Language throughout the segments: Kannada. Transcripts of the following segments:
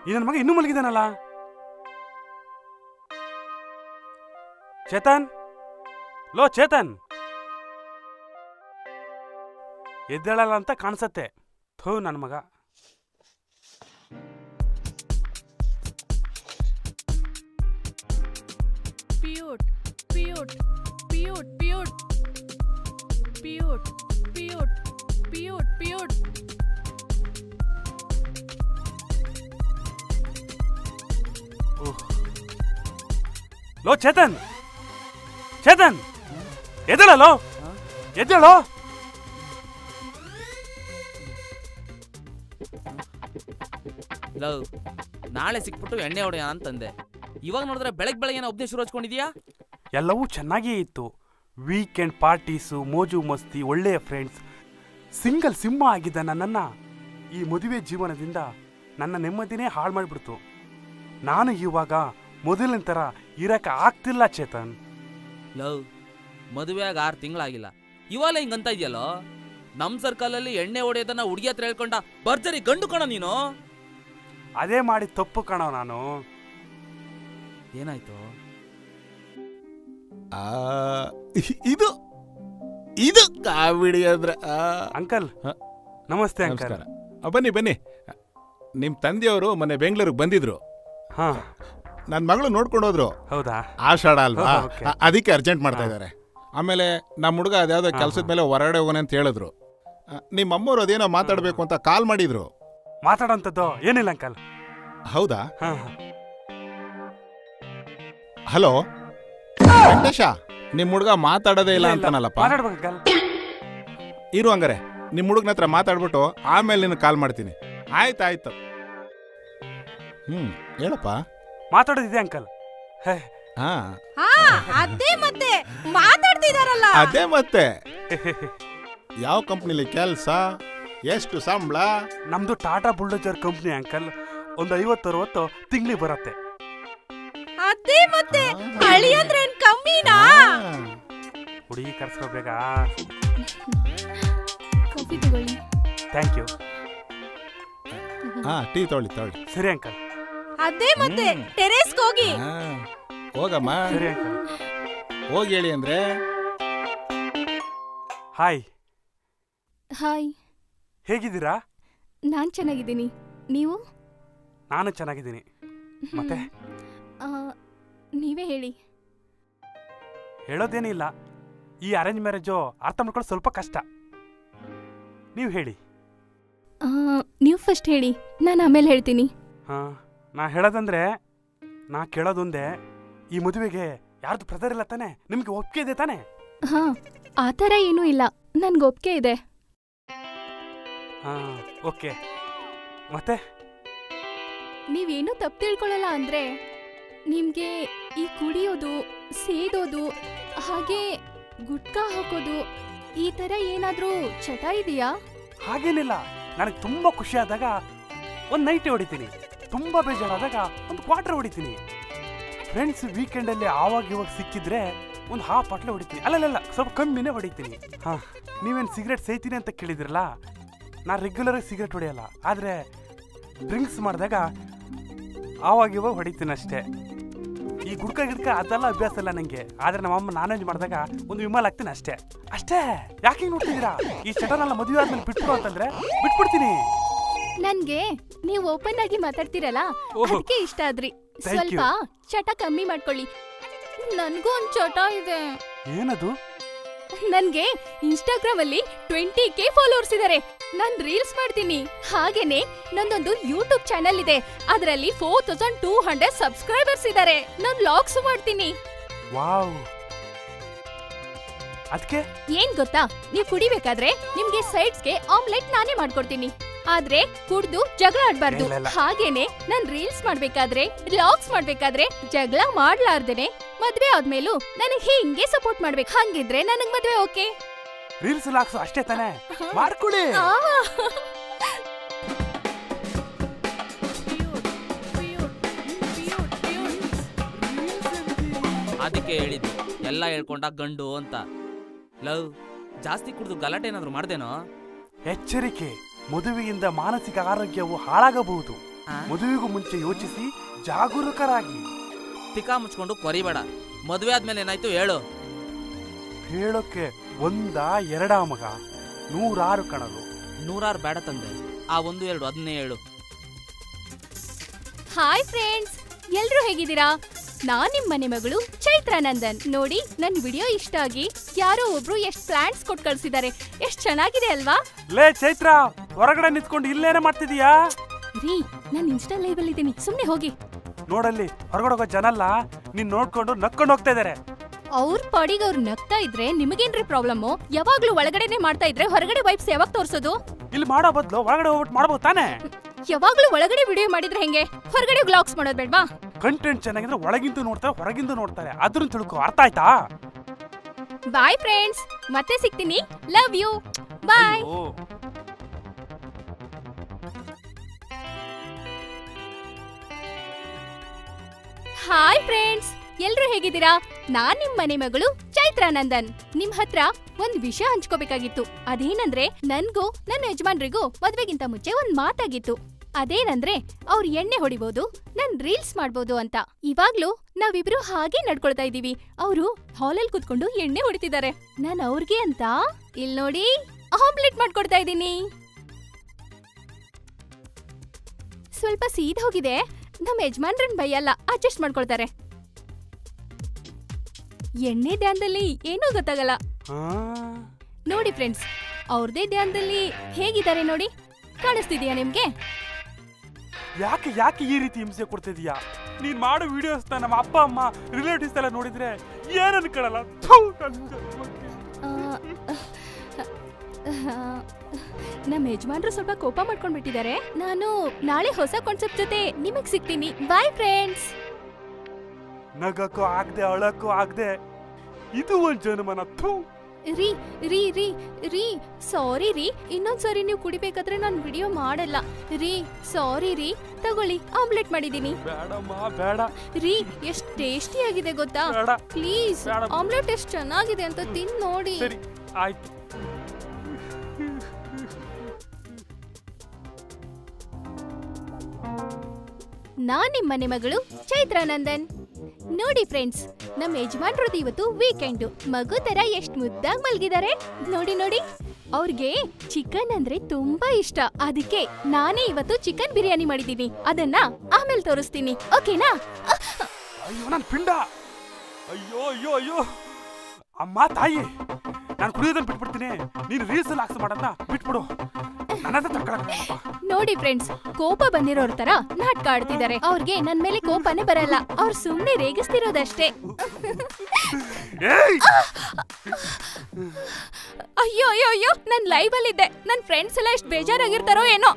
ಈ ನನ್ನ ಮಗ ಇನ್ನೂ ಮಲಗಿದಾನಲ್ಲ. ಚೇತನ್, ಲೋ ಚೇತನ್, ಎದ್ದೇಳಲ್ಲ ಅಂತ ಕಾಣಿಸತ್ತೆ. ಥೂ ನನ್ನ ಮಗ. ಪಿಯೂಟ್ ಪಿಯೂಟ್ ಪಿಯೂಟ್ ಪಿಯೂಟ್ ಪಿಯೂಟ್ ಪಿಯೂಟ್ ಪಿಯೂಟ್ ಪಿಯೂಟ್. ಲೋ ಚೇತನ್, ಚೇತನ್ ಎದ್ದೇಳಲೋ, ಎದ್ದೇಳೋ. ಲವ್, ನಾಳೆ ಸಿಕ್ಬಿಟ್ಟು ಎಣ್ಣೆ ಹೊಡೆಯ ಅಂತಂದೆ. ಇವಾಗ ನೋಡಿದ್ರೆ ಬೆಳಗ್ಗೆ ಒಬ್ಬನೇ ಶುರು ಹಚ್ಕೊಂಡಿದ್ಯಾ? ಎಲ್ಲವೂ ಚೆನ್ನಾಗಿಯೇ ಇತ್ತು. ವೀಕೆಂಡ್ ಪಾರ್ಟೀಸು, ಮೋಜು ಮಸ್ತಿ, ಒಳ್ಳೆಯ ಫ್ರೆಂಡ್ಸ್. ಸಿಂಗಲ್ ಸಿಂಹ ಆಗಿದ್ದ ನನ್ನನ್ನು ಈ ಮದುವೆ ಜೀವನದಿಂದ ನನ್ನ ನೆಮ್ಮದಿನೇ ಹಾಳು ಮಾಡಿಬಿಡ್ತು. ನಾನು ಇವಾಗ ಮೊದಲಿನ ಥರ ಇರಕ್ಕೆ ಆಗ್ತಿಲ್ಲ ಚೇತನ್. ಲವ್, ಮದುವೆಯಾಗ 6 ತಿಂಗಳಾಗಿಲ್ಲ, ಇವಾಗ ಹಿಂಗಂತ ಇದೆಯಲ್ಲೋ. ನಮ್ಮ ಸರ್ಕಲಲ್ಲಿ ಎಣ್ಣೆ ಹೊಡೆಯೋದನ್ನ ಹುಡುಗಿ ಹತ್ರ ಹೇಳ್ಕೊಂಡ ಭರ್ಜರಿ ಗಂಡು ಕಣ ನೀನು. ಅದೇ ಮಾಡಿ ತಪ್ಪು ಕಣೋ ನಾನು. ಏನಾಯ್ತು? ಇದು ಇದು ಕಾಮಿಡಿ ಅಂದ್ರೆ. ಅಂಕಲ್ ನಮಸ್ತೆ ಅಂಕಲ್. ನಮಸ್ಕಾರ. ಬನ್ನಿ ಬನ್ನಿ. ನಿಮ್ಮ ತಂದೆಯವರು ಮೊನ್ನೆ ಬೆಂಗಳೂರಿಗೆ ಬಂದಿದ್ರು. ಹಾ, ನನ್ನ ಮಗಳು ನೋಡ್ಕೊಂಡು ಹೋದ್ರು. ಹೌದಾ? ಆಷಾಢ ಅಲ್ವಾ, Okay. ಅದಕ್ಕೆ ಅರ್ಜೆಂಟ್ ಮಾಡ್ತಾ ಇದ್ದಾರೆ. ಆಮೇಲೆ ನಮ್ಮ ಹುಡುಗ ಅದ್ಯಾವುದೋ ಕೆಲಸದ ಮೇಲೆ ಹೊರಗಡೆ ಹೋಗೋಣ ಅಂತ ಹೇಳಿದ್ರು. ನಿಮ್ಮ ಅಮ್ಮವ್ರು ಅದೇನೋ ಮಾತಾಡಬೇಕು ಅಂತ ಕಾಲ್ ಮಾಡಿದ್ರು. ಮಾತಾಡೋಂಥದ್ದು ಏನಿಲ್ಲ ಅಂಕಲ್. ಹೌದಾ? ಹಾ, ಹಲೋ ವೆಂಕಟೇಶ, ನಿಮ್ಮ ಹುಡುಗ ಮಾತಾಡೋದೇ ಇಲ್ಲ ಅಂತಾನಲ್ಲಪ್ಪ. ಮಾತಾಡ್ಬೇಕು ಅಂಕಲ್. ಇರು ಹಂಗಾರೆ, ನಿಮ್ಮ ಹುಡುಗನ ಹತ್ರ ಮಾತಾಡ್ಬಿಟ್ಟು ಆಮೇಲೆ ನಿನಗೆ ಕಾಲ್ ಮಾಡ್ತೀನಿ. ಆಯ್ತಾಯ್ತು. ಹೇಳಪ್ಪ. ಮಾತಾಡೋದಿದೆ ಅಂಕಲ್. ಹಾ, ಅದೇ ಮತ್ತೆ ಮಾತಾಡ್ತಿದಾರಲ್ಲ. ಅದೇ ಮತ್ತೆ. ಯಾವ ಕಂಪ್ನಿಲಿ ಕೆಲಸ, ಎಷ್ಟು ಸಂಬಳ? ನಮ್ದು ಟಾಟಾ ಬುಲ್ಡೋಜರ್ ಕಂಪ್ನಿ ಅಂಕಲ್. ಒಂದು 50-60 ತಿಂಗ್ಳಿಗೆ ಬರತ್ತೆ. ಅದೇ ಮತ್ತೆ ಹಳಿ ಅಂದ್ರೆ ಏನ್ ಕಮ್ಮಿನಾ? ಹುಡುಗಿ ಕರ್ಸ್ಕೋಬೇಕ. ಕಾಫಿ ತಗೊಳ್ಳಿ. Thank you. ಟೀ ತೊಗೊಳ್ಳಿ. ಸರಿ ಅಂಕಲ್. ಅದೇ ಮತ್ತೆ ಟೆರೇಸ್ಗೆ ಹೋಗಿ. ಹೋಗಮ್ಮ. ಸರಿ ಅಂಕಲ್. ಹೋಗಿ ಹೇಳಿ ಅಂದ್ರೆ. ಹಾಯ್, ಹಾಯ್, ಹೇಗಿದ್ದೀರಾ? ನಾನು ಚೆನ್ನಾಗಿದ್ದೀನಿ. ನೀವು? ನಾನು ಚೆನ್ನಾಗಿದ್ದೀನಿ. ಮತ್ತೆ ನೀವೇ ಹೇಳಿ. ಹೇಳೋದೇನಿಲ್ಲ, ಈ ಅರೇಂಜ್ ಮ್ಯಾರೇಜು ಅರ್ಥ ಮಾಡ್ಕೊಳ್ಳೋದು ಸ್ವಲ್ಪ ಕಷ್ಟ. ನೀವು ಹೇಳಿ. ನೀವು ಫಸ್ಟ್ ಹೇಳಿ, ನಾನು ಆಮೇಲೆ ಹೇಳ್ತೀನಿ. ಹಾಂ, ನಾ ಹೇಳೋದಂದ್ರೆ, ನಾ ಕೇಳೋದೊಂದೇ, ಈ ಮದುವೆಗೆ ಯಾರ್ದು ಪ್ರೆಸರ್ ಇಲ್ಲ ತಾನೆ? ನಿಮ್ಗೆ ಒಪ್ಪಿಗೆ ಇದೆ ತಾನೆ? ಹಾಂ, ಆ ಥರ ಏನೂ ಇಲ್ಲ, ನನ್ಗೆ ಒಪ್ಪಿಗೆ ಇದೆ. ಹಾಂ, ಓಕೆ. ಮತ್ತೆ ನೀವೇನೂ ತಪ್ಪು ತಿಳ್ಕೊಳ್ಳಲ್ಲ ಅಂದರೆ, ನಿಮಗೆ ಈ ಕುಡಿಯೋದು, ಸೇದೋದು, ಹಾಗೆ ಗುಟ್ಕಾ ಹಾಕೋದು, ಈ ಥರ ಏನಾದರೂ ಚಟ ಇದೆಯಾ? ಹಾಗೇನಿಲ್ಲ. ನನಗೆ ತುಂಬ ಖುಷಿ ಆದಾಗ ಒಂದು ನೈಟ್ ಹೊಡಿತೀನಿ, ತುಂಬ ಬೇಜಾರಾದಾಗ ಒಂದು ಕ್ವಾರ್ಟರ್ ಹೊಡಿತೀನಿ. ಫ್ರೆಂಡ್ಸ್ ವೀಕೆಂಡಲ್ಲಿ ಆವಾಗ ಇವಾಗ ಸಿಕ್ಕಿದ್ರೆ ಒಂದು ಹಾಫ್ ಬಾಟ್ಲೆ ಹೊಡಿತೀನಿ. ಅಲ್ಲಲ್ಲ, ಸ್ವಲ್ಪ ಕಮ್ಮಿನೇ ಹೊಡಿತೀನಿ. ಹಾಂ, ನೀವೇನು ಸಿಗರೇಟ್ ಸೇಯ್ತೀನಿ ಅಂತ ಕೇಳಿದ್ರಲ್ಲ, ನಾನು ರೆಗ್ಯುಲರಾಗಿ ಸಿಗರೇಟ್ ಹೊಡೆಯಲ್ಲ. ಆದರೆ ಡ್ರಿಂಕ್ಸ್ ಮಾಡಿದಾಗ ಆವಾಗ ಇವಾಗ ಹೊಡಿತೀನಿ ಅಷ್ಟೇ. ಈ ಗುಡ್ಕ ಅದೆಲ್ಲ ಅಭ್ಯಾಸ ಇಲ್ಲ ನನಗೆ. ಆದರೆ ನಮ್ಮಮ್ಮ ನಾನ್ ವೆಜ್ ಮಾಡಿದಾಗ ಒಂದು ವಿಮಲ್ ಹಾಕ್ತೀನಿ ಅಷ್ಟೇ. ಯಾಕೆ ಹಿಂಗೆ ನೋಡ್ತಿದ್ದೀರಾ? ಈ ಚಟನೆಲ್ಲ ಮದುವೆ ಆದ್ಮೇಲೆ ಬಿಟ್ಬಿಡು ಅಂತಂದ್ರೆ ಬಿಟ್ಬಿಡ್ತೀನಿ. ನನ್ಗೆ ನೀವು ಓಪನ್ ಆಗಿ ಮಾತಾಡ್ತಿರಲ್ಲ, ಅದಕ್ಕೆ ಇಷ್ಟ ಆದ್ರಿ. Thank you. ಸ್ವಲ್ಪ ಚಟ ಕಮ್ಮಿ ಮಾಡ್ಕೊಳ್ಳಿ. ನನ್ಗೂ ಒಂದ್ ಚಟ ಇದೆ. ಏನದು? ನನ್ಗೆ ಇನ್ಸ್ಟಾಗ್ರಾಮ್ ಅಲ್ಲಿ 20K ಫಾಲೋವರ್ಸ್ ಇದಾರೆ. ನಾನ್ ರೀಲ್ಸ್ ಮಾಡ್ತೀನಿ. ಹಾಗೇನೆ ನಂದೊಂದು ಯೂಟ್ಯೂಬ್ ಚಾನೆಲ್ ಇದೆ, ಅದರಲ್ಲಿ 4200 ಸಬ್ಸ್ಕ್ರೈಬರ್ಸ್ ಇದಾರೆ. ನಾನ್ ವ್ಲಾಗ್ಸ್ ಮಾಡ್ತೀನಿ. ವಾವ್, ಅದಕ್ಕೆ ಏನ್ ಗೊತ್ತಾ, ನೀವ್ ಕುಡಿಬೇಕಾದ್ರೆ ನಿಮ್ಗೆ ಸೈಡ್ಸ್ಗೆ ಆಮ್ಲೆಟ್ ನಾನೇ ಮಾಡ್ಕೊಡ್ತೀನಿ. ಆದ್ರೆ ಕುಡ್ದು ಜಗಳ ಆಡ್ಬಾರ್ದು. ಇಲ್ಲ. ಹಾಗೇನೆ ನಾನ್ ರೀಲ್ಸ್ ಮಾಡ್ಬೇಕಾದ್ರೆ, ವ್ಲಾಗ್ಸ್ ಮಾಡ್ಬೇಕಾದ್ರೆ ಜಗಳ ಮಾಡ್ಲಾರ್ದೇನೆ ಮದ್ವೆ ಆದ್ಮೇಲೂ ನನಗ್ ಹಿಂಗೆ ಸಪೋರ್ಟ್ ಮಾಡ್ಬೇಕು. ಹಂಗಿದ್ರೆ ನನಗ್ ಮದ್ವೆ ಓಕೆ. ರೀಲ್ಸ್ ಲಾಕ್ಸು ಅಷ್ಟೇ ತಾನೇ, ಮಾಡ್ಕೊಳ್ಳಿ. ಅದಕ್ಕೆ ಹೇಳಿದ್ದು ಎಲ್ಲ ಹೇಳ್ಕೊಂಡ ಗಂಡು ಅಂತ. ಲವ್, ಜಾಸ್ತಿ ಕುಡಿದು ಗಲಾಟೆ ಏನಾದ್ರು ಮಾಡ್ದೇನೋ? ಎಚ್ಚರಿಕೆ, ಮದುವೆಯಿಂದ ಮಾನಸಿಕ ಆರೋಗ್ಯವು ಹಾಳಾಗಬಹುದು. ಮದುವೆಗೂ ಮುಂಚೆ ಯೋಚಿಸಿ ಜಾಗರೂಕರಾಗಿ. ತಿಕ್ಕ ಮುಚ್ಕೊಂಡು ಕೊರಿಬೇಡ. ಮದುವೆ ಆದ್ಮೇಲೆ ಏನಾಯ್ತು ಹೇಳು. ಹೇಳೋಕೆ ಒಂದ ಎರಡಾ ಮಗ, 100 ಕಣಲು. 100 ಬೇಡ ತಂದೆ, ಆ 1 2 ಅದನ್ನೇ ಹೇಳು. ಹಾಯ್ ಫ್ರೆಂಡ್ಸ್, ಎಲ್ರೂ ಹೇಗಿದ್ದೀರಾ? ನಾನ್ ನಿಮ್ ಮನೆ ಮಗಳು ಚೈತ್ರ ನಂದನ್. ನೋಡಿ, ನನ್ ವಿಡಿಯೋ ಇಷ್ಟ ಆಗಿ ಯಾರೋ ಒಬ್ರು ಎಷ್ಟ್ ಪ್ಲಾಂಟ್ಸ್ ಕೊಟ್ಟು ಕಳ್ಸಿದ್ದಾರೆ. ಎಷ್ಟ್ ಚೆನ್ನಾಗಿದೆ ಅಲ್ವಾ? ಲೇ ಚೈತ್ರ, ಹೊರಗಡೆ ನಿಂತ್ಕೊಂಡು ಇಲ್ಲೇನೆ ಮಾಡ್ತಿದೀಯಾ? ರೀ, ನಾನ್ ಇನ್ಸ್ಟಾ ಲೈವ್ ಅಲ್ಲಿ ಇದ್ದೀನಿ, ಸುಮ್ನೆ ಹೋಗಿ. ನೋಡಲ್ಲಿ ಹೊರಗಡೆ ಹೋಗೋ ಜನಲ್ಲ ನೀನ್ ನೋಡ್ಕೊಂಡು ನಕ್ಕೊಂಡು ಹೋಗ್ತಾ ಇದಾರೆ. ಅವ್ರ ಪಾಡಿಗೆ ಅವ್ರು ನಗ್ತಾ ಇದ್ರೆ ನಿಮಗೇನ್ರಿ ಪ್ರಾಬ್ಲಮ್ಮು? ಯಾವಾಗ್ಲೂ ಒಳಗಡೆನೆ ಮಾಡ್ತಾ ಇದ್ರೆ ಹೊರಗಡೆ ವೈಬ್ಸ್ ಯಾವಾಗ ತೋರ್ಸೋದು? ಇಲ್ಲಿ ಮಾಡೋ ಬದ್ಲು ಒಳಗಡೆ ಹೋಗ್ಬಿಟ್ಟು ಮಾಡ್ಬೋದು ತಾನೆ? ಯಾವಾಗ್ಲೂ ಒಳಗಡೆ ವಿಡಿಯೋ ಮಾಡಿದ್ರೆ ಹೆಂಗೆ? ಹೊರಗಡೆ ವ್ಲಾಗ್ಸ್ ಮಾಡೋದ್ ಬೇಡ್ವಾ? ಕಂಟೆಂಟ್ ಚೆನ್ನಾಗಿದ್ರೆ ಒಳಗಿಂದ ನೋಡ್ತಾರೆ, ಹೊರಗಿಂದ ನೋಡ್ತಾರೆ. ಅದ್ರನ್ನ ತಿಳ್ಕೊ, ಅರ್ಥ ಆಯ್ತಾ? ಬಾಯ್ ಫ್ರೆಂಡ್ಸ್, ಮತ್ತೆ ಸಿಗ್ತೀನಿ. ಲವ್ ಯು, ಬಾಯ್. ಅಯ್ಯೋ. ಹಾಯ್ ಫ್ರೆಂಡ್ಸ್, ಎಲ್ರೂ ಹೇಗಿದ್ದೀರಾ? ನಾನ್ ನಿಮ್ ಮನೆ ಮಗಳು ಚೈತ್ರ ನಂದನ್. ನಿಮ್ ಹತ್ರ ಒಂದ್ ವಿಷಯ ಹಂಚ್ಕೋಬೇಕಾಗಿತ್ತು. ಅದೇನಂದ್ರೆ, ನನ್ಗೂ ನನ್ನ ಯಜಮಾನ್ರಿಗೂ ಮದ್ವೆಗಿಂತ ಮುಂಚೆ ಒಂದ್ ಮಾತಾಗಿತ್ತು. ಅದೇನಂದ್ರೆ, ಅವ್ರು ಎಣ್ಣೆ ಹೊಡಿಬಹುದು, ನನ್ ರೀಲ್ಸ್ ಮಾಡ್ಬೋದು ಅಂತ. ಇವಾಗ್ಲೂ ನಾವಿಬ್ರು ಹಾಗೆ ನಡ್ಕೊಳ್ತಾ ಇದೀವಿ. ಅವರು ಹಾಲಲ್ಲಿ ಕುತ್ಕೊಂಡು ಎಣ್ಣೆ ಹೊಡಿತಿದ್ದಾರೆ. ನಾನ್ ಅವ್ರಿಗೆ ಅಂತ ಇಲ್ ನೋಡಿ ಆಮ್ಲೆಟ್ ಮಾಡ್ಕೊಡ್ತಾ ಇದ್ದೀನಿ. ಸ್ವಲ್ಪ ಸೀದ್ ಹೋಗಿದೆ, ನಮ್ಮ ಯಜಮಾನ್ರನ್ ಬೈಯಲ್ಲ, ಅಡ್ಜಸ್ಟ್ ಮಾಡ್ಕೊಳ್ತಾರೆ. ಎಣ್ಣೆ ಧ್ಯಾನದಲ್ಲಿ ಏನೂ ಗೊತ್ತಾಗಲ್ಲ. ಆ, ನೋಡಿ ಫ್ರೆಂಡ್ಸ್, ಅವ್ರದೇ ಧ್ಯಾನದಲ್ಲಿ ಹೇಗಿದ್ದಾರೆ ನೋಡಿ. ಕಾಣಿಸ್ತಿದ್ಯಾ ನಿಮ್ಗೆ? ಯಾಕೆ ಯಾಕೆ ಈ ರೀತಿ ಹಿಂಸೆ ಕೊಡ್ತಿದೀಯಾ? ನೀನ್ ಮಾಡೋ ವಿಡಿಯೋಸ್ ನಮ್ಮ ಅಪ್ಪ ಅಮ್ಮ ರಿಲೇಟಿವ್ಸ್ ಎಲ್ಲ ನೋಡಿದ್ರೆ ಏನ್ ಅನ್ಕೊಳ್ಳಲ್ಲ? ಥು, ನನ್ ಜನ್ಮಕ್ಕೆ. ನಮ್ಮ ಯಜಮಾನ್ರು ಸ್ವಲ್ಪ ಕೋಪ ಮಾಡ್ಕೊಂಡ್ಬಿಟ್ಟಿದ್ದಾರೆ. ನಾನು ನಾಳೆ ಹೊಸ ಕಾನ್ಸೆಪ್ಟ್ ಜೊತೆ ನಿಮಗ್ ಸಿಗ್ತೀನಿ. Bye friends. ನಗಕ್ಕೂ ಆಗದೆ, ಅಳಕ್ಕೂ ಆಗದೆ, ಇದು ಒಂದ್ ಜನ್ಮನ. ಥು. ರೀ ರೀ ರೀ ರೀ ಸಾರಿ ರೀ, ಇನ್ನೊಂದ್ಸರಿ ನೀವು ಕುಡಿಬೇಕಾದ್ರೆ ನಾನು ವಿಡಿಯೋ ಮಾಡಲ್ಲ ರೀ. ಸಾರಿ ರೀ, ತಗೊಳ್ಳಿ, ಆಮ್ಲೆಟ್ ಮಾಡಿದೀನಿ. ಬೇಡಮ್ಮ ಬೇಡ. ರೀ, ಎಷ್ಟ್ ಟೇಸ್ಟಿ ಆಗಿದೆ ಗೊತ್ತಾ? ಬೇಡ. ಪ್ಲೀಸ್, ಬೇಡ. ಆಮ್ಲೆಟ್ ಎಷ್ಟ್ ಚೆನ್ನಾಗಿದೆ ಅಂತ ತಿಂದ್ ನೋಡಿ. ಸರಿ ಆಯ್ತು. ನಾನ್ ನಿಮ್ ಮನೆ ಮಗಳು ಚೈತ್ರ ನಂದನ್. ನೋಡಿ ಫ್ರೆಂಡ್ಸ್, ನಮ್ ಯಜಮಾನ್ರದ್ದು ಇವತ್ತು ವೀಕೆಂಡ್. ಮಗು ತರ ಎಷ್ಟ್ ಮುದ್ದಾಗ್ ಮಲ್ಗಿದ್ದಾರೆ ನೋಡಿ ನೋಡಿ. ಅವ್ರಿಗೆ ಚಿಕನ್ ಅಂದ್ರೆ ತುಂಬಾ ಇಷ್ಟ. ಅದಕ್ಕೆ ನಾನೇ ಇವತ್ತು ಚಿಕನ್ ಬಿರಿಯಾನಿ ಮಾಡಿದೀನಿ. ಅದನ್ನ ಆಮೇಲೆ ತೋರಿಸ್ತೀನಿ, ಓಕೆನಾ? ಅಯ್ಯೋ ನನ್ ಪಿಂಡ. ಅಯ್ಯೋ ಅಯ್ಯೋ ಅಯ್ಯೋ ಅಮ್ಮ ತಾಯಿ, ನಾನು ಕುಡಿಯೋದನ್ನ ಬಿಟ್ಬಿಡ್ತೀನಿ. ನೀನು ರೀಲ್ಸ್ ಅಲ್ಲಿ ಹಾಕ್ಸ್ ಮಾಡೋದನ್ನ ಬಿಟ್ಬಿಡು. ನನ್ನದ ತಗೊಳಕಪ್ಪ. ನೋಡಿ ಫ್ರೆಂಡ್ಸ್, ಕೋಪ ಬಂದಿರೋರ್ ತರ ನಾಟಕ ಆಡ್ತಿದ್ದಾರೆ. ಅವ್ರಿಗೆ ನನ್ ಮೇಲೆ ಕೋಪನೇ ಬರಲ್ಲ, ಅವ್ರು ಸುಮ್ನೆ ರೇಗಿಸ್ತಿರೋದಷ್ಟೇ. ಏಯ್! ಅಯ್ಯೋ ಅಯ್ಯೋ ಅಯ್ಯೋ, ನನ್ ಲೈವ್ ಅಲ್ಲಿ ಇದ್ದೆ. ನನ್ ಫ್ರೆಂಡ್ಸ್ ಎಲ್ಲ ಎಷ್ಟು ಬೇಜಾರಾಗಿರ್ತಾರೋ ಏನೋ.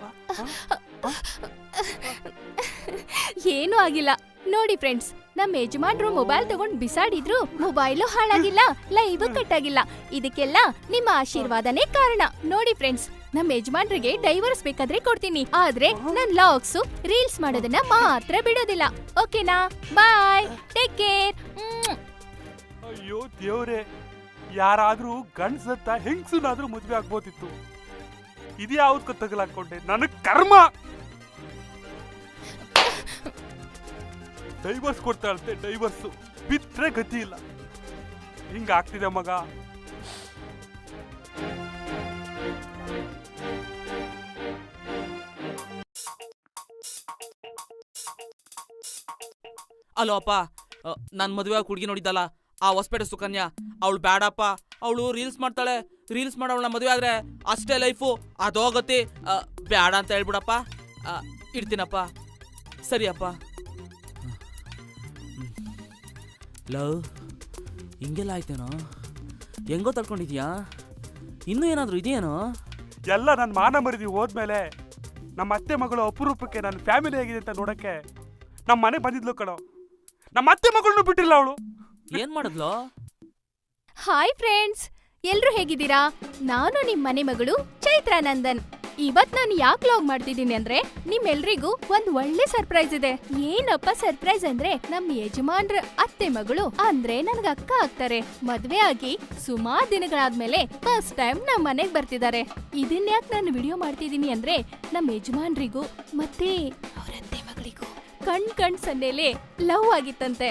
ಏನೂ ಆಗಿಲ್ಲ. ನೋಡಿ ಫ್ರೆಂಡ್ಸ್, ನಮ್ಮ ಯಜಮಾನ್ರು ಮೊಬೈಲ್ ತಗೊಂಡ್ ಬಿಸಾಡಿದ್ರು, ಮೊಬೈಲು ಹಾಳಾಗಿಲ್ಲ, ಲೈವ್ ಕಟ್ ಆಗಿಲ್ಲ. ಇದಕ್ಕೆಲ್ಲ ನಿಮ್ಮ ಆಶೀರ್ವಾದನೇ ಕಾರಣ. ನೋಡಿ ಫ್ರೆಂಡ್ಸ್, ನಮ್ಮ ಯಜಮಾನ್ರಿಗೆ ಡೈವರ್ಸ್ ಬೇಕಾದ್ರೆ ಕೊಡ್ತೀನಿ, ಆದ್ರೆ ನನ್ ಲಾಗ್ಸ್ ರೀಲ್ಸ್ ಮಾಡೋದನ್ನ ಮಾತ್ರ ಬಿಡೋದಿಲ್ಲ. ಓಕೆನಾ? ಬಾಯ್, ಟೇಕ್ ಕೇರ್. ಅಯ್ಯೋ ದೇವ್ರೆ, ಯಾರಾದ್ರೂ ಗಂಡ್ಸತ್ತ ಹೆಂಗ್ಸುನಾದ್ರೂ ಮದ್ವೆ ಆಗ್ಬೋದಿತ್ತು. ಇದ್ಯಾವ್ದಕ್ಕೂ ತಗಲಾಕೊಂಡೆ, ನನಗ್ ಕರ್ಮ. ಡೈವರ್ಸ್ ಕೊಡ್ತಾಳಂತೆ, ಡೈವರ್ಸ್ ಬಿಟ್ರೆ ಗತಿ ಇಲ್ಲ. ಹಿಂಗ ಆಗ್ತಿದೆ ಮಗ. ಅಲೋ ಅಪ್ಪ, ನಾನು ಮದುವೆ ಹುಡುಗಿ ನೋಡಿದ್ದಲ್ಲ, ಆ ಹೊಸಪೇಟೆ ಸುಕನ್ಯಾ, ಅವಳು ಬೇಡಪ್ಪ. ಅವಳು ರೀಲ್ಸ್ ಮಾಡ್ತಾಳೆ. ರೀಲ್ಸ್ ಮಾಡೋವಳನ್ನ ಮದುವೆ ಆದ್ರೆ ಅಷ್ಟೇ ಲೈಫು, ಅದೋಗತಿ. ಬೇಡ ಅಂತ ಹೇಳ್ಬಿಡಪ್ಪ. ಇಡ್ತೀನಪ್ಪ. ಸರಿಯಪ್ಪ. ಲವ್, ಹಿಂಗೆಲ್ಲ ಆಯ್ತೇನೋ? ಹೆಂಗೋ ತಡ್ಕೊಂಡಿದ್ಯಾ? ಇನ್ನೂ ಏನಾದರೂ ಇದೆಯೇನೋ? ಎಲ್ಲ ನನ್ನ ಮಾನ ಮರಿದಿ ಹೋದ್ಮೇಲೆ ನಮ್ಮ ಅತ್ತೆ ಮಗಳು ಅಪರೂಪಕ್ಕೆ ನನ್ನ ಫ್ಯಾಮಿಲಿ ಆಗಿದೆ ಅಂತ ನೋಡಕ್ಕೆ ನಮ್ಮ ಮನೆ ಬಂದಿದ್ಲು ಕಣೋ. ನಮ್ಮ ಅತ್ತೆ ಮಗಳನ್ನೂ ಬಿಟ್ಟಿಲ್ಲ ಅವಳು. ಏನ್ ಮಾಡಿದ್ಲು? ಹಾಯ್ ಫ್ರೆಂಡ್ಸ್, ಎಲ್ರೂ ಹೇಗಿದ್ದೀರಾ? ನಾನು ನಿಮ್ ಮನೆ ಮಗಳು ಚೈತ್ರ ನಂದನ್. ಇವತ್ ನಾನು ಯಾಕೆ ಲಾಗ್ ಮಾಡ್ತಿದ್ದೀನಿ ಅಂದ್ರೆ ನಿಮ್ಮೆಲ್ರಿಗೂ ಒಂದ್ ಒಳ್ಳೆ ಸರ್ಪ್ರೈಸ್ ಇದೆ. ಏನಪ್ಪ ಸರ್ಪ್ರೈಸ್ ಅಂದ್ರೆ ನಮ್ ಯಜಮಾನ್ರ ಅತ್ತೆ ಮಗಳು ಅಂದ್ರೆ ನನ್ಗ ಅಕ್ಕ ಆಗ್ತಾರೆ. ಮದ್ವೆ ಆಗಿ ಸುಮಾರು ದಿನಗಳಾದ್ಮೇಲೆ ಫಸ್ಟ್ ಟೈಮ್ ನಮ್ ಮನೆಗ್ ಬರ್ತಿದ್ದಾರೆ. ಇದನ್ನ ಯಾಕೆ ನಾನು ವಿಡಿಯೋ ಮಾಡ್ತಿದೀನಿ ಅಂದ್ರೆ ನಮ್ ಯಜಮಾನ್ರಿಗೂ ಮತ್ತೆ ಅವ್ರ ಅತ್ತೆ ಮಗಳಿಗೂ ಕಣ್ ಸನ್ನೆಲೆ ಲವ್ ಆಗಿತ್ತಂತೆ.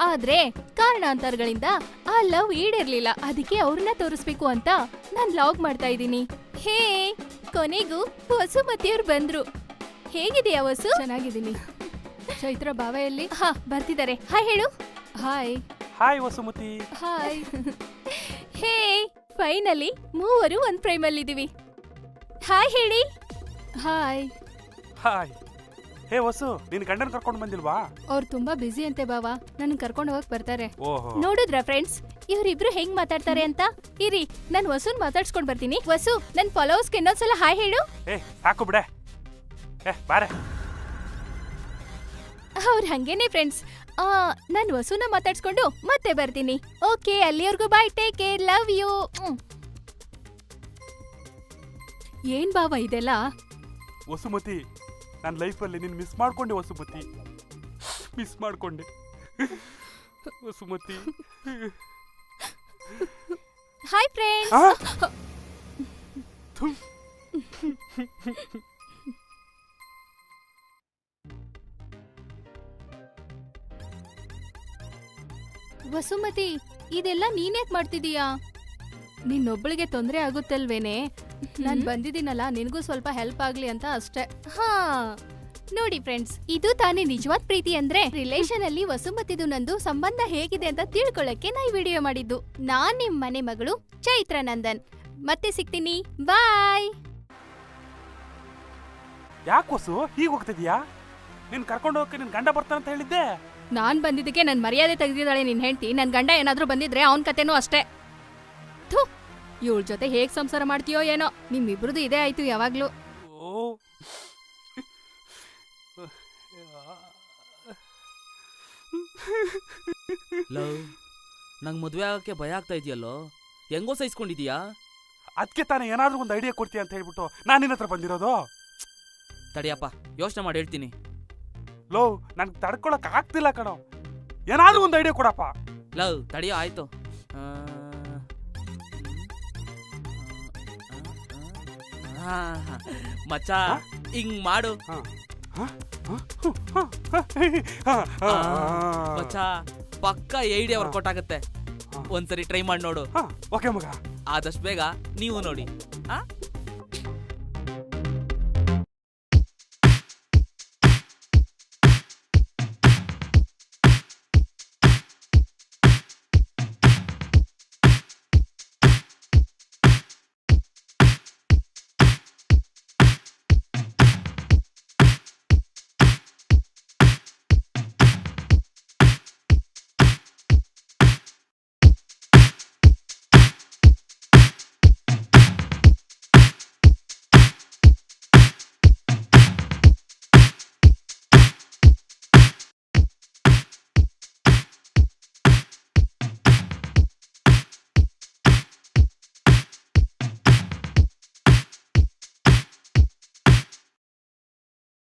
ಆದ್ರೆ ಕಾರಣಾಂತರಗಳಿಂದ ಆ ಲವ್ ಈಡೇರ್ಲಿಲ್ಲ. ಅದಕ್ಕೆ ಅವ್ರನ್ನ ತೋರಿಸ್ಬೇಕು ಅಂತ ನಾನ್ ಲಾಗ್ ಮಾಡ್ತಾ ಇದ್ದೀನಿ. ಹೇ, ಕೊನೆಗೂ ವಸುಮತಿಯವ್ರು ಬಂದ್ರು. ಹೇಗಿದೆಯಾ ವಸು? ಚೆನ್ನಾಗಿದ್ದೀನಿ. ಚೈತ್ರ ಭಾವ ಎಲ್ಲಿ? ಹಾ, ಬರ್ತಿದ್ದಾರೆ. ಹಾಯ್ ಹೇಳು. ಹಾಯ್. ಹಾಯ್ ವಸುಮತಿ. ಹಾಯ್. ಹೇ, ಫೈನಲಿ ಮೂವರು ಒಂದ್ ಫ್ರೇಮ್ ಅಲ್ಲಿ ಇದೀವಿ. ಹಾಯ್ ಹೇಳಿ. ಹಾಯ್. ಹಾಯ್. ಹೇ ವಸು, ನಿನ್ ಗಂಡನ್ ಕರ್ಕೊಂಡು ಬಂದಿಲ್ವಾ? ಅವ್ರು ತುಂಬಾ ಬಿಸಿ ಅಂತೆ ಬಾವ, ನನ್ ಕರ್ಕೊಂಡು ಹೋಗಕ್ ಬರ್ತಾರೆ. ಓಹೋ. ನೋಡಿದ್ರ ಫ್ರೆಂಡ್ಸ್, ಇವ್ರಿಬ್ರು ಹೆಂಗ್ ಮಾತಾಡ್ತಾರೆ ಅಂತ. ಇರಿ, ನಾನ್ ವಸುನ್ ಮಾತಾಡ್ಸ್ಕೊಂಡ್ ಬರ್ತೀನಿ. ವಸು, ನನ್ ಫಾಲೋವರ್ಸ್ಗೆ ಇನ್ನೊಂದ್ಸಲ ಹಾಯ್ ಹೇಳು. ಏ ಸಾಕು ಬಿಡೆ. ಬಾರೆ. ಅವ್ರು ಹಂಗೇನೆ ಫ್ರೆಂಡ್ಸ್. ನಾನ್ ವಸುನ ಮಾತಾಡ್ಸ್ಕೊಂಡು ಮತ್ತೆ ಬರ್ತೀನಿ. ಓಕೆ, ಅಲ್ಲಿವರೆಗೂ ಬಾಯ್, ಟೇಕ್ ಕೇರ್, ಲವ್ ಯು. ಏನ್ ಬಾವ ಇದೆಲ್ಲ? ವಸುಮತಿ, ನನ್ನ ಲೈಫಲ್ಲಿ ನೀನು ಮಿಸ್ ಮಾಡ್ಕೊಂಡೆ ವಸುಮತಿ. ಮಿಸ್ ಮಾಡ್ಕೊಂಡೆ ವಸುಮತಿ. Hi friends. ವಸುಮತಿ, ಇದೆಲ್ಲ ನೀನ್ಯಾಕ್ ಮಾಡ್ತಿದೀಯಾ? ನಿನ್ನೊಬ್ಬಳಿಗೆ ತೊಂದ್ರೆ ಆಗುತ್ತಲ್ವೇನೆ? ನಾನ್ ಬಂದಿದ್ದೀನಲ್ಲ, ನಿನಗೂ ಸ್ವಲ್ಪ ಹೆಲ್ಪ್ ಆಗ್ಲಿ ಅಂತ ಅಷ್ಟೇ. ಹಾ, ನೋಡಿ ಫ್ರೆಂಡ್ಸ್, ಇದು ತಾನೇ ನಿಜವಾದ ಪ್ರೀತಿ ಅಂದ್ರೆ. ರಿಲೇಶನ್ ಅಲ್ಲಿ ವಸುಮತಿದು ನಂದು ಸಂಬಂಧ ಹೇಗಿದೆ ಅಂತ ತಿಳ್ಕೊಳ್ಳಕ್ಕೆ ನಾ ಈ ವಿಡಿಯೋ ಮಾಡಿದ್ದು. ನಾನ್ ನಿಮ್ ಮನೆ ಮಗಳು ಚೈತ್ರ ನಂದನ್. ಮತ್ತೆ ಸಿಗ್ತೀನಿ, ಬಾಯ್. ಯಾಕೆ ವಸು ಹೀಗೆ ಹೋಗ್ತಿದ್ಯಾ? ನೀನ್ ಕರ್ಕೊಂಡು ಹೋಗಕ್ಕೆ ನಿನ್ ಗಂಡ ಬರ್ತಾನಂತ ಹೇಳಿದ್ದೆ. ನಾನ್ ಬಂದಿದ್ದಕ್ಕೆ ನನ್ ಮರ್ಯಾದೆ ತೆಗೆದಿದ್ದಾಳೆ ನಿನ್ ಹೆಂಡತಿ. ನನ್ ಗಂಡ ಏನಾದ್ರೂ ಬಂದಿದ್ರೆ ಅವನ್ ಕತೆನೂ ಅಷ್ಟೇ. ಥು, ಇವಳ ಜೊತೆ ಹೇಗ್ ಸಂಸಾರ ಮಾಡ್ತೀಯೋ ಏನೋ. ನಿಮ್ಮಿಬ್ರದ್ದು ಇದೇ ಆಯ್ತು ಯಾವಾಗ್ಲೂ. ಓ. ಲವ್, ನಂಗೆ ಮದುವೆ ಆಗಕ್ಕೆ ಭಯ ಆಗ್ತಾ ಇದೆಯಲ್ಲೋ, ಹೆಂಗೋ ಸಹಿಸ್ಕೊಂಡಿದೀಯಾ? ಅದಕ್ಕೆ ತಾನೇ ಏನಾದ್ರೂ ಒಂದು ಐಡಿಯಾ ಕೊಡ್ತೀಯ ಅಂತ ಹೇಳ್ಬಿಟ್ಟು ನಾನು ನಿನ್ನ ಹತ್ರ ಬಂದಿರೋದು. ತಡಿಯಪ್ಪ, ಯೋಚನೆ ಮಾಡಿ ಹೇಳ್ತೀನಿ. ಲೋ, ನನ್ಗೆ ತಡ್ಕೊಳಕ್ ಆಗ್ತಿಲ್ಲ ಕಣೋ. ಏನಾದ್ರೂ ಒಂದು ಐಡಿಯಾ ಕೊಡಪ್ಪ. ಲವ್, ತಡಿಯೋ, ಆಯ್ತು. ಮಚ್ಚ, ಹಿಂಗ್ ಮಾಡು. ಮಚ್ಚ, ಪಕ್ಕ ಐಡಿಯಾ ವರ್ಕೌಟ್ ಆಗುತ್ತೆ. ಒಂದ್ಸರಿ ಟ್ರೈ ಮಾಡಿ ನೋಡು. ಓಕೆ ಮಗ. ಆದಷ್ಟು ಬೇಗ ನೀವು ನೋಡಿ.